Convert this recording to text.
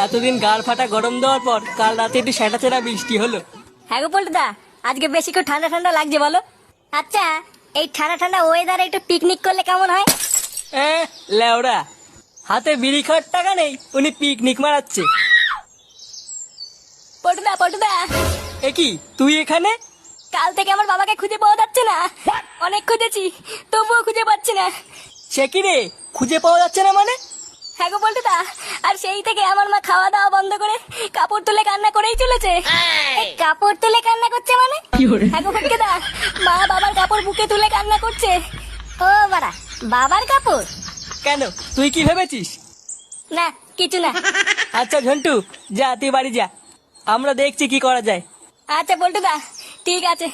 এতদিন গাড় ফাটা গরম দেওয়ার পর কাল রাতে একটু সেটা চেরা বৃষ্টি হলো। হ্যাঁ গো পল্টুদা, আজকে বেশি করে ঠান্ডা ঠান্ডা লাগছে বলো। আচ্ছা, এই ঠান্ডা ঠান্ডা ওয়েদারে একটু পিকনিক করলে কেমন হয়? লেওড়া, হাতে বিড়ি খাওয়ার টাকা নেই, উনি পিকনিক মারাচ্ছে। পল্টুদা পল্টুদা, এ কি তুই এখানে? কাল থেকে আমার বাবাকে খুঁজে পাওয়া যাচ্ছে না। অনেক খুঁজেছি, তবুও খুঁজে পাচ্ছি না। সে কি রে, খুঁজে পাওয়া যাচ্ছে না মানে? হ্যাঁ গো পল্টুদা, আর সেই থেকে আমার মা খাওয়া দাওয়া বন্ধ করে কাপড় তুলে কান্না করেই চলেছে। এই কাপড় তুলে কান্না করছে মানে? হ্যাঁ গো ফটকেদা, মা বাবার কাপড় বুকে তুলে কান্না করছে। ও বাড়া, বাবার কাপড়? কেন, তুই কি ভেবেছিস? না, কিছু না। আচ্ছা ঝন্টু, যা তুই বাড়ি যা, আমরা দেখছি কি করা যায়। আচ্ছা পল্টুদা, ঠিক আছে।